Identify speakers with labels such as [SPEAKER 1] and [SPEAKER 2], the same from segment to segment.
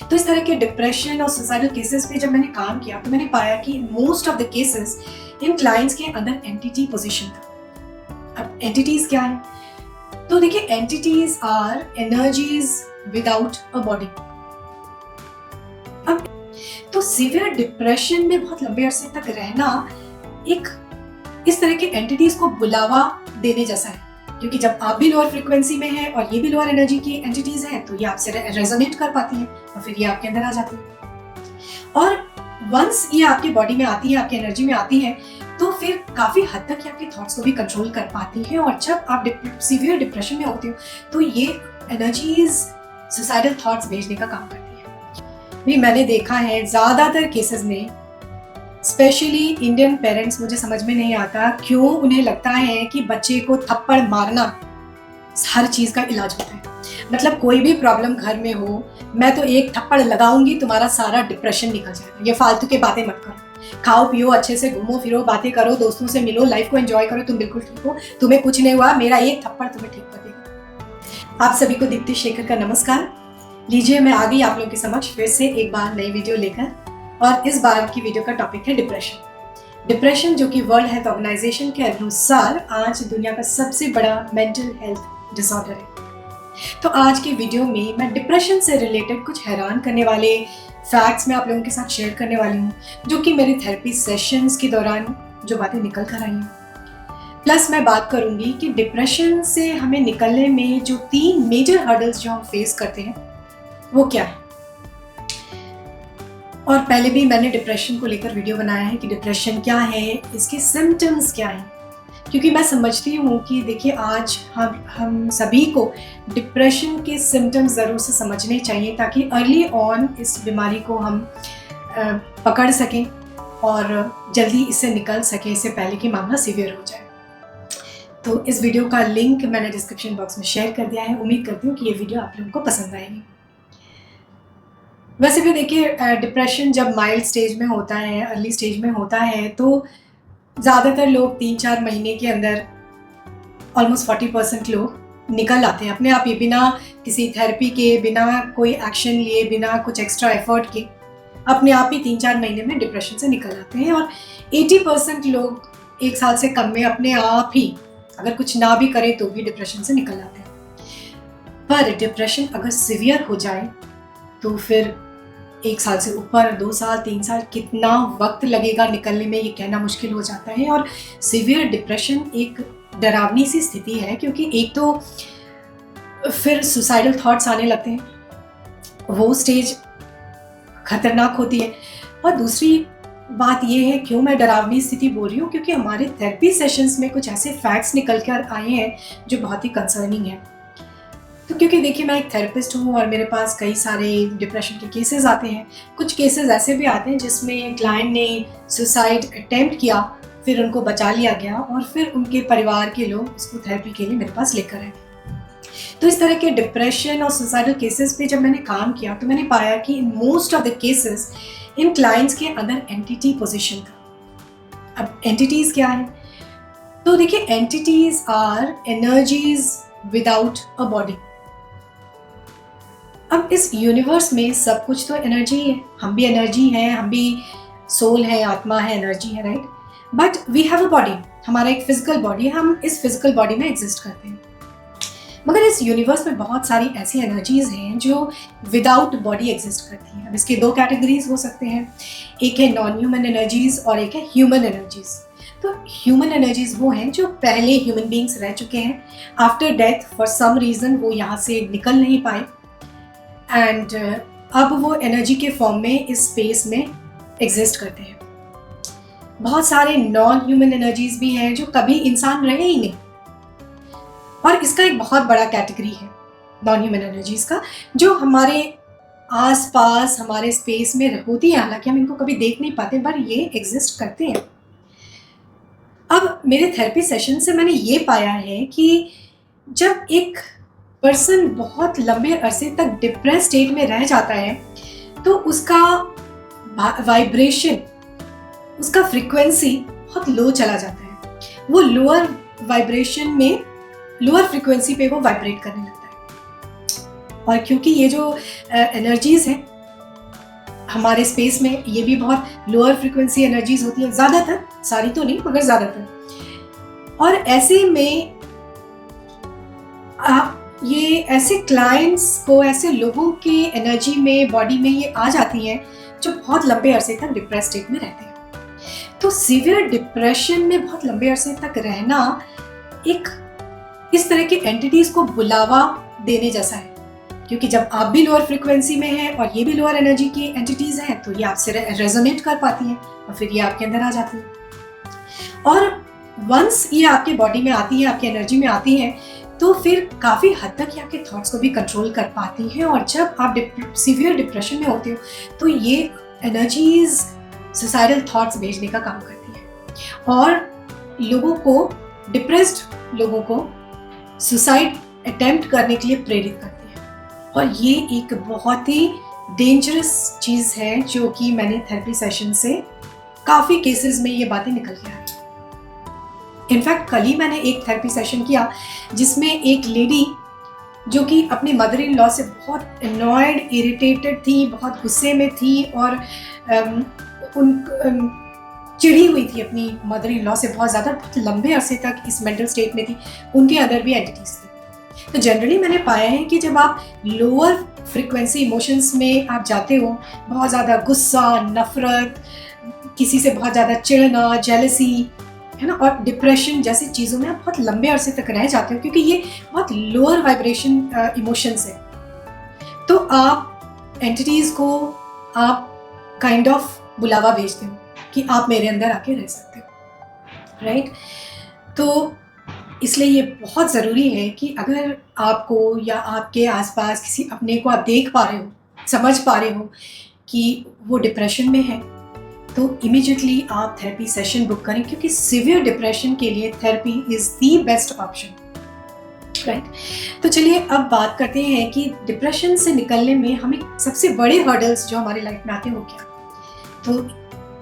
[SPEAKER 1] तो इस तरह के डिप्रेशन और सुसाइडल केसेस पे जब मैंने काम किया तो मैंने पाया कि most of the cases in clients के अंदर एंटिटी पोजीशन था। अब एंटिटीज क्या है? तो देखिए, entities are energies without a body. अब तो सीवियर डिप्रेशन में बहुत लंबे अरसे तक रहना एक इस तरह के एंटिटीज को बुलावा देने जैसा है, क्योंकि जब आप भी लोअर फ्रीक्वेंसी में हैं और ये भी लोअर एनर्जी की एंटिटीज हैं तो ये आपसे रेजोनेट कर पाती हैं और फिर ये आपके अंदर आ जाती है। और वंस ये आपकी बॉडी में आती है, आपकी एनर्जी में आती है, तो फिर काफी हद तक ये आपके थॉट्स को भी कंट्रोल कर पाती है। और जब आप सीवियर डिप्रेशन में होते हो तो ये एनर्जीज सुसाइडल थॉट्स भेजने का काम करती है। भी मैंने देखा है ज्यादातर केसेस में, स्पेशली इंडियन पेरेंट्स, मुझे समझ में नहीं आता क्यों उन्हें लगता है कि बच्चे को थप्पड़ मारना हर चीज का इलाज होता है। मतलब कोई भी प्रॉब्लम घर में हो, मैं तो एक थप्पड़ लगाऊंगी, तुम्हारा सारा डिप्रेशन निकल जाएगा। ये फालतू की बातें मत करो, खाओ पियो, अच्छे से घूमो फिरो, बातें करो, दोस्तों से मिलो, लाइफ को एंजॉय करो, तुम बिल्कुल ठीक हो, तुम्हें कुछ नहीं हुआ, मेरा एक थप्पड़ तुम्हें ठीक कर देगा। आप सभी को दीप्ति शेखर का नमस्कार। लीजिए, मैं आ गई आप लोगों के समक्ष फिर से एक बार नई वीडियो लेकर, और इस बार की वीडियो का टॉपिक है डिप्रेशन। डिप्रेशन जो कि वर्ल्ड हेल्थ ऑर्गेनाइजेशन के अनुसार आज दुनिया का सबसे बड़ा मेंटल हेल्थ डिसऑर्डर है। तो आज की वीडियो में मैं डिप्रेशन से रिलेटेड कुछ हैरान करने वाले फैक्ट्स मैं आप लोगों के साथ शेयर करने वाली हूँ, जो कि मेरी थेरेपी सेशंस के दौरान जो बातें निकल कर आई हैं। प्लस मैं बात करूंगी कि डिप्रेशन से हमें निकलने में जो 3 मेजर हर्डल्स जो हम फेस करते हैं वो क्या है। और पहले भी मैंने डिप्रेशन को लेकर वीडियो बनाया है कि डिप्रेशन क्या है, इसके सिम्टम्स क्या हैं, क्योंकि मैं समझती हूँ कि देखिए आज हम सभी को डिप्रेशन के सिम्टम्स ज़रूर से समझने चाहिए, ताकि अर्ली ऑन इस बीमारी को हम पकड़ सकें और जल्दी इससे निकल सकें, इससे पहले कि मामला सीवियर हो जाए। तो इस वीडियो का लिंक मैंने डिस्क्रिप्शन बॉक्स में शेयर कर दिया है। उम्मीद करती हूँ कि ये वीडियो आप लोगों को पसंद आएगी। वैसे भी देखिए, डिप्रेशन जब माइल्ड स्टेज में होता है, अर्ली स्टेज में होता है, तो ज़्यादातर लोग 3-4 महीने के अंदर ऑलमोस्ट 40% लोग निकल आते हैं अपने आप ही, बिना किसी थेरेपी के, बिना कोई एक्शन लिए, बिना कुछ एक्स्ट्रा एफर्ट के, अपने आप ही 3-4 महीने में डिप्रेशन से निकल आते हैं। और 80% लोग 1 साल से कम में अपने आप ही, अगर कुछ ना भी करें तो भी डिप्रेशन से निकल आते हैं। पर डिप्रेशन अगर सीवियर हो जाए तो फिर 1 साल से ऊपर, 2 साल, 3 साल, कितना वक्त लगेगा निकलने में ये कहना मुश्किल हो जाता है। और सीवियर डिप्रेशन एक डरावनी सी स्थिति है, क्योंकि एक तो फिर सुसाइडल थॉट्स आने लगते हैं, वो स्टेज खतरनाक होती है। और दूसरी बात ये है, क्यों मैं डरावनी स्थिति बोल रही हूँ, क्योंकि हमारे थेरेपी सेशंस में कुछ ऐसे फैक्ट्स निकल कर आए हैं जो बहुत ही कंसर्निंग है। तो क्योंकि देखिए, मैं एक थेरेपिस्ट हूँ और मेरे पास कई सारे डिप्रेशन के केसेस आते हैं। कुछ केसेस ऐसे भी आते हैं जिसमें क्लाइंट ने सुसाइड अटेम्प्ट किया, फिर उनको बचा लिया गया और फिर उनके परिवार के लोग उसको थेरेपी के लिए मेरे पास लेकर आए। तो इस तरह के डिप्रेशन और सुसाइडल केसेस पे जब मैंने काम किया तो मैंने पाया कि in most of the cases in clients के अंदर एंटिटी पोजीशन था। अब एंटिटीज क्या है? तो देखिए, entities are energies without a body. अब इस यूनिवर्स में सब कुछ तो एनर्जी है, हम भी एनर्जी हैं, हम भी सोल है, आत्मा है, एनर्जी है, right? But we have a body, हमारा एक फिजिकल बॉडी है, हम इस फिजिकल बॉडी में एग्जिस्ट करते हैं। मगर इस यूनिवर्स में बहुत सारी ऐसी एनर्जीज हैं जो विदाउट बॉडी एग्जिस्ट करती हैं। अब इसके 2 कैटेगरीज हो सकते हैं, एक है नॉन ह्यूमन एनर्जीज और एक है ह्यूमन एनर्जीज। तो ह्यूमन एनर्जीज वो हैं जो पहले ह्यूमन बींग्स रह चुके हैं, after death for some reason वो यहाँ से निकल नहीं पाए, एंड अब वो एनर्जी के फॉर्म में इस स्पेस में एग्जिस्ट करते हैं। बहुत सारे नॉन ह्यूमन एनर्जीज भी हैं जो कभी इंसान रहे ही नहीं, और इसका एक बहुत बड़ा कैटेगरी है नॉन ह्यूमन एनर्जीज का, जो हमारे आसपास, हमारे स्पेस में होती है, हालांकि हम इनको कभी देख नहीं पाते, पर ये एग्जिस्ट करते हैं। अब मेरे थेरेपी सेशन से मैंने ये पाया है कि जब एक पर्सन बहुत लंबे अरसे तक डिप्रेस स्टेट में रह जाता है तो उसका वाइब्रेशन, उसका फ्रीक्वेंसी बहुत लो चला जाता है। वो लोअर वाइब्रेशन में, लोअर फ्रीक्वेंसी पे वो वाइब्रेट करने लगता है। और क्योंकि ये जो एनर्जीज हैं हमारे स्पेस में ये भी बहुत लोअर फ्रिक्वेंसी एनर्जीज होती है, ज़्यादातर, सारी तो नहीं मगर ज़्यादातर। और ऐसे में ये ऐसे क्लाइंट्स को, ऐसे लोगों के एनर्जी में, बॉडी में ये आ जाती हैं जो बहुत लंबे अरसे तक डिप्रेस स्टेट में रहते हैं। तो सीवियर डिप्रेशन में बहुत लंबे अरसे तक रहना एक इस तरह के एंटिटीज को बुलावा देने जैसा है, क्योंकि जब आप भी लोअर फ्रिक्वेंसी में हैं और ये भी लोअर एनर्जी की एंटिटीज हैं तो ये आपसे रेजोनेट कर पाती हैं और फिर ये आपके अंदर आ जाती हैं। और वंस ये आपके बॉडी में आती है, आपकी एनर्जी में आती हैं, तो फिर काफ़ी हद तक ये आपके थॉट्स को भी कंट्रोल कर पाती हैं। और जब आप सीवियर डिप्रेशन में होते हो तो ये एनर्जीज सुसाइडल थॉट्स भेजने का काम करती है और लोगों को, डिप्रेस्ड लोगों को सुसाइड अटेम्प्ट करने के लिए प्रेरित करती है। और ये एक बहुत ही डेंजरस चीज़ है जो कि मैंने थेरेपी सेशन से काफ़ी केसेस में ये बातें निकल के आई। इनफैक्ट कल ही मैंने एक थेरेपी सेशन किया जिसमें एक लेडी जो कि अपनी मदर इन लॉ से बहुत अनॉयड, इरिटेटेड थी, बहुत गुस्से में थी और चिड़ी हुई थी अपनी मदर इन लॉ से बहुत ज़्यादा, बहुत लंबे अरसे तक इस मेंटल स्टेट में थी। उनके अंदर भी एंटिटीज थी। तो जनरली मैंने पाया है कि जब आप लोअर फ्रिक्वेंसी इमोशंस में आप जाते हो, बहुत ज़्यादा गुस्सा, नफरत, किसी से बहुत ज़्यादा चिढ़ना, जेलसी, है ना, और डिप्रेशन जैसी चीज़ों में आप बहुत लंबे अरसे तक रह जाते हो क्योंकि ये बहुत लोअर वाइब्रेशन इमोशंस है। तो आप एंटिटीज़ को आप काइंड ऑफ बुलावा भेजते हो कि आप मेरे अंदर आके रह सकते हो, राइट। तो इसलिए ये बहुत ज़रूरी है कि अगर आपको या आपके आसपास किसी अपने को आप देख पा रहे हो, समझ पा रहे हो कि वो डिप्रेशन में है, तो इमीडिएटली आप थेरेपी सेशन बुक करें, क्योंकि सीवियर डिप्रेशन के लिए therapy is the best option, right. तो चलिए अब बात करते हैं कि डिप्रेशन से निकलने में हमें सबसे बड़े हर्डल्स जो हमारी लाइफ में आते हैं वो क्या। तो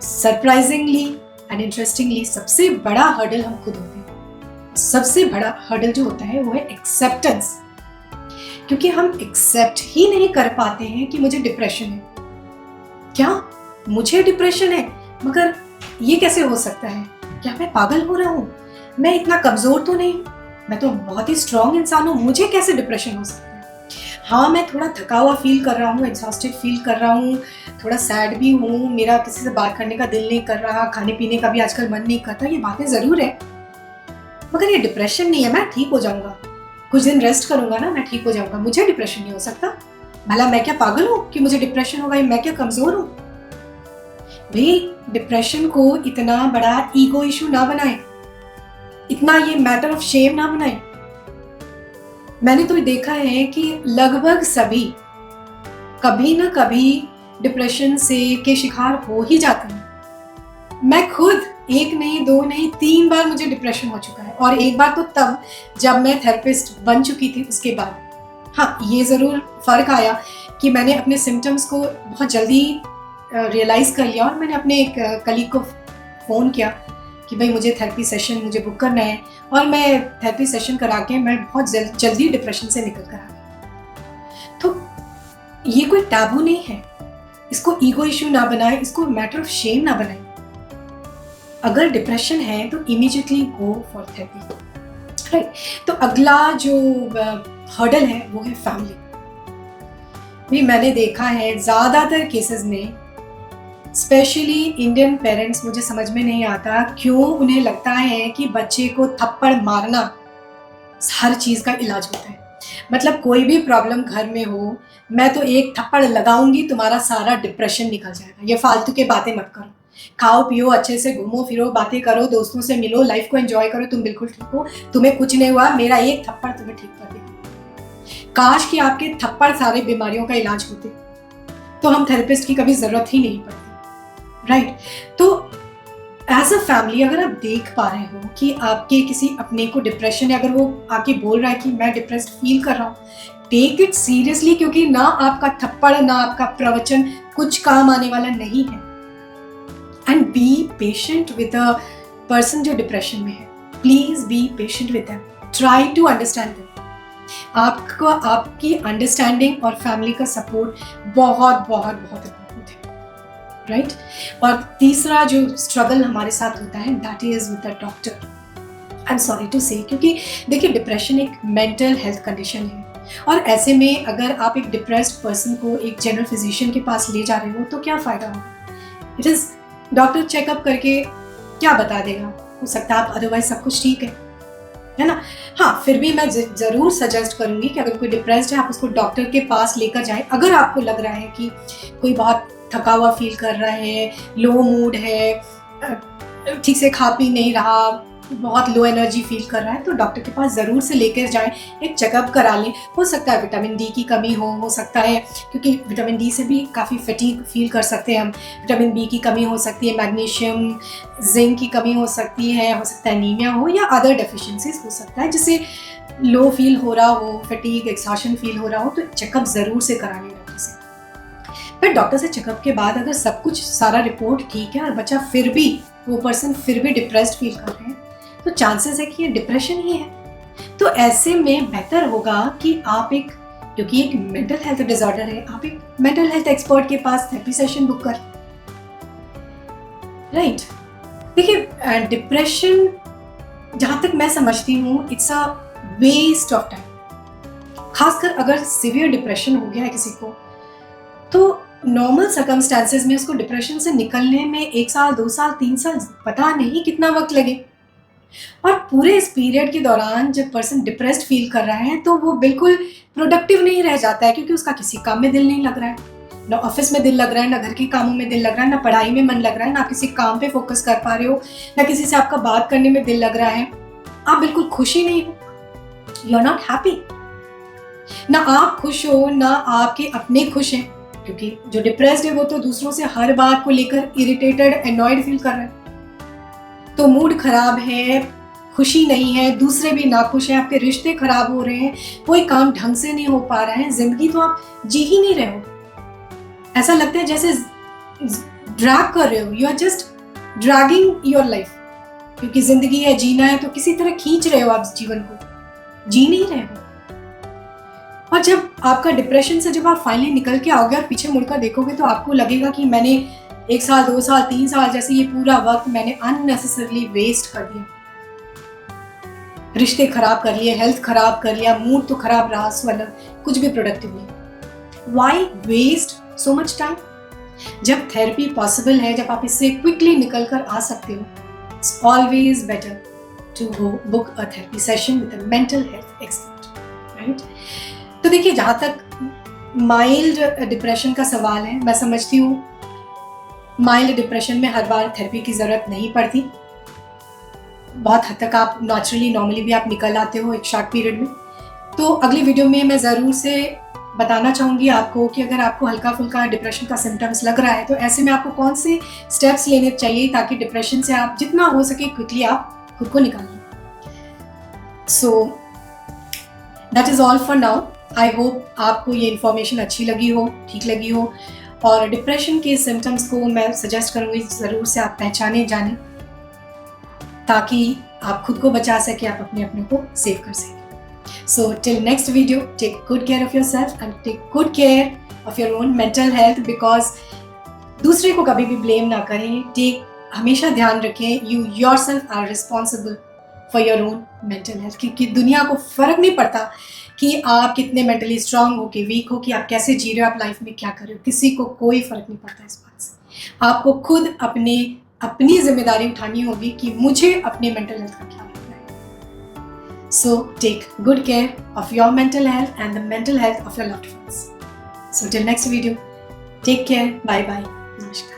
[SPEAKER 1] सरप्राइजिंगली एंड इंटरेस्टिंगली सबसे बड़ा हर्डल हम खुद होते हैं। सबसे बड़ा हर्डल जो होता है वो है एक्सेप्टेंस, क्योंकि हम एक्सेप्ट ही नहीं कर पाते हैं कि मुझे डिप्रेशन है। क्या मुझे डिप्रेशन है? मगर ये कैसे हो सकता है? क्या मैं पागल हो रहा हूँ? मैं इतना कमज़ोर तो नहीं, मैं तो बहुत ही स्ट्रॉन्ग इंसान हूँ, मुझे कैसे डिप्रेशन हो सकता है? हाँ, मैं थोड़ा थका हुआ फील कर रहा हूँ, एग्जॉस्टेड फील कर रहा हूँ, थोड़ा सैड भी हूँ, मेरा किसी से बात करने का दिल नहीं कर रहा, खाने पीने का भी आजकल मन नहीं करता, ये बातें ज़रूर है, मगर ये डिप्रेशन नहीं है। मैं ठीक हो जाऊँगा, कुछ दिन रेस्ट करूँगा ना, मैं ठीक हो जाऊँगा, मुझे डिप्रेशन नहीं हो सकता। भला मैं क्या पागल हूँ कि मुझे डिप्रेशन होगा? मैं क्या कमज़ोर हूँ? भाई, डिप्रेशन को इतना बड़ा ईगो इशू ना बनाए, इतना ये मैटर ऑफ शेम ना बनाए। मैंने तो देखा है कि लगभग सभी कभी ना कभी डिप्रेशन से के शिकार हो ही जाते हैं। मैं खुद एक नहीं, दो नहीं, 3 बार मुझे डिप्रेशन हो चुका है, और एक बार तो तब जब मैं थेरेपिस्ट बन चुकी थी उसके बाद। हाँ, ये ज़रूर फ़र्क आया कि मैंने अपने सिम्टम्स को बहुत जल्दी रियलाइज़ कर लिया और मैंने अपने एक कलीग को फ़ोन किया कि भाई मुझे थेरेपी सेशन मुझे बुक करना है, और मैं थेरेपी सेशन करा के मैं बहुत जल्दी डिप्रेशन से निकल कर आ गई। तो ये कोई टैबू नहीं है, इसको ईगो इशू ना बनाए, इसको मैटर ऑफ शेम ना बनाए। अगर डिप्रेशन है तो immediately go for therapy, right. तो अगला जो हर्डल है वो है फैमिली। भी मैंने देखा है ज़्यादातर केसेस में, स्पेशली इंडियन पेरेंट्स, मुझे समझ में नहीं आता क्यों उन्हें लगता है कि बच्चे को थप्पड़ मारना हर चीज़ का इलाज होता है। मतलब कोई भी प्रॉब्लम घर में हो, मैं तो एक थप्पड़ लगाऊंगी, तुम्हारा सारा डिप्रेशन निकल जाएगा। ये फालतू के बातें मत करो, खाओ पियो, अच्छे से घूमो फिरो, बातें करो, दोस्तों से मिलो, लाइफ को एंजॉय करो, तुम बिल्कुल ठीक हो, तुम्हें कुछ नहीं हुआ, मेरा एक थप्पड़ तुम्हें ठीक कर देगा। काश कि आपके थप्पड़ सारे बीमारियों का इलाज होते, तो हम थेरेपिस्ट की कभी ज़रूरत ही नहीं पड़ती, राइट। तो एज अ फैमिली अगर आप देख पा रहे हो कि आपके किसी अपने को डिप्रेशन है, अगर वो आके बोल रहा है कि मैं डिप्रेस्ड फील कर रहा हूँ, टेक इट सीरियसली, क्योंकि ना आपका थप्पड़ ना आपका प्रवचन कुछ काम आने वाला नहीं है। And be patient with a person जो डिप्रेशन में है, please be patient with them, try to understand them. आपको आपकी अंडरस्टैंडिंग और फैमिली का सपोर्ट बहुत बहुत बहुत इम्पोर्टेंट है, राइट। और तीसरा जो स्ट्रगल हमारे साथ होता है that is with the doctor. I am sorry to say, क्योंकि देखिए डिप्रेशन एक मेंटल हेल्थ कंडीशन है, और ऐसे में अगर आप एक डिप्रेस्ड पर्सन को एक जनरल फिजिशियन के पास ले जा रहे हो तो क्या फ़ायदा होगा। इट इज़ डॉक्टर चेकअप करके क्या बता देगा, हो सकता है आप अदरवाइज सब कुछ ठीक है ना। हाँ, फिर भी मैं ज़रूर सजेस्ट करूँगी कि अगर कोई डिप्रेस्ड है आप उसको डॉक्टर के पास लेकर जाएं। अगर आपको लग रहा है कि कोई बहुत थका हुआ फील कर रहा है, लो मूड है, ठीक से खा पी नहीं रहा, बहुत लो एनर्जी फील कर रहा है, तो डॉक्टर के पास ज़रूर से लेकर जाएं, एक चेकअप करा लें। हो सकता है विटामिन डी की कमी हो सकता है, क्योंकि विटामिन डी से भी काफ़ी फटीग फील कर सकते हैं हम। विटामिन बी की कमी हो सकती है, मैग्नीशियम, जिंक की कमी हो सकती है, हो सकता है एनीमिया हो या अदर डेफिशिएंसीज हो सकता है जिससे लो फील हो रहा हो, फटीग, एक्सॉशन फील हो रहा हो, तो चेकअप ज़रूर से करा लें डॉक्टर से। फिर डॉक्टर से चेकअप के बाद अगर सब कुछ सारा रिपोर्ट ठीक है और बच्चा फिर भी, वो पर्सन फिर भी डिप्रेस्ड फील कर रहे हैं, तो चांसेस है कि ये डिप्रेशन ही है। तो ऐसे में बेहतर होगा कि आप एक, क्योंकि एक मेंटल हेल्थ डिसऑर्डर है, आप एक मेंटल हेल्थ एक्सपर्ट के पास थेरेपी सेशन बुक कर, राइट। देखिए डिप्रेशन जहाँ तक मैं समझती हूँ it's a waste of time. खासकर अगर सीवियर डिप्रेशन हो गया है किसी को, तो नॉर्मल सर्कमस्टांसेस में उसको डिप्रेशन से निकलने में 1 साल, 2 साल, 3 साल, पता नहीं कितना वक्त लगे। और पूरे इस पीरियड के दौरान जब पर्सन डिप्रेस्ड फील कर रहा है तो वो बिल्कुल प्रोडक्टिव नहीं रह जाता है, क्योंकि उसका किसी काम में दिल नहीं लग रहा है, ना ऑफिस में दिल लग रहा है, ना घर के कामों में दिल लग रहा है, ना पढ़ाई में मन लग रहा है, ना किसी काम पे फोकस कर पा रहे हो, ना किसी से आपका बात करने में दिल लग रहा है, आप बिल्कुल खुश ही नहीं हो, यू आर नॉट हैप्पी। ना आप खुश हो, ना आपके अपने खुश हैं, क्योंकि जो डिप्रेस्ड है वो तो दूसरों से हर बात को लेकर इरिटेटेड, एनॉयड फील कर रहा है। तो मूड खराब है, खुशी नहीं है, दूसरे भी नाखुश हैं, आपके रिश्ते खराब हो रहे हैं, कोई काम ढंग से नहीं हो पा रहा है, जिंदगी तो आप जी ही नहीं रहे हो। ऐसा लगता है जैसे ड्रैग कर रहे हो, you are just dragging your life, क्योंकि जिंदगी है, जीना है, तो किसी तरह खींच रहे हो आप जीवन को, जी नहीं रहे हो। और जब आपका डिप्रेशन से जब आप फाइनली निकल के आओगे और पीछे मुड़कर देखोगे तो आपको लगेगा कि मैंने 1 साल, 2 साल, 3 साल जैसे ये पूरा वक्त मैंने अननेसेसरली वेस्ट कर दिया, रिश्ते खराब कर लिए, हेल्थ खराब कर लिया, मूड तो खराब रहा, स्वलग कुछ भी प्रोडक्टिव नहीं। Why waste so much time? जब थेरेपी पॉसिबल है, जब आप इससे क्विकली निकल कर आ सकते हो, it's always better to go book a therapy session with a mental health expert, right. तो देखिए जहाँ तक माइल्ड डिप्रेशन का सवाल है, मैं समझती हूँ माइल्ड डिप्रेशन में हर बार थेरेपी की ज़रूरत नहीं पड़ती, बहुत हद तक आप नॉर्मली भी आप निकल आते हो एक शॉर्ट पीरियड में। तो अगली वीडियो में मैं ज़रूर से बताना चाहूँगी आपको कि अगर आपको हल्का फुल्का डिप्रेशन का सिम्टम्स लग रहा है तो ऐसे में आपको कौन से स्टेप्स लेने चाहिए ताकि डिप्रेशन से आप जितना हो सके क्विकली आप खुद को निकालें। So that is all for now. I hope आपको ये इन्फॉर्मेशन अच्छी लगी हो, ठीक लगी हो, और डिप्रेशन के सिम्टम्स को मैं सजेस्ट करूँगी ज़रूर से आप पहचाने जानें, ताकि आप खुद को बचा सके, आप अपने को सेव कर सकें। So till next video, take good care of yourself and take good care of your own mental health, because दूसरे को कभी भी ब्लेम ना करें। हमेशा ध्यान रखें, you yourself are responsible for your own mental health, क्योंकि दुनिया को फ़र्क नहीं पड़ता कि आप कितने मेंटली स्ट्रांग हो कि वीक हो, कि आप कैसे जी रहे हो, आप लाइफ में क्या कर रहे हो, किसी को कोई फ़र्क नहीं पड़ता इस बात से। आपको खुद अपनी जिम्मेदारी उठानी होगी कि मुझे अपने मेंटल हेल्थ का ख्याल रखना है। So take good care of your mental health and the mental health of your loved ones. So till next video, take care, bye bye, नमस्कार।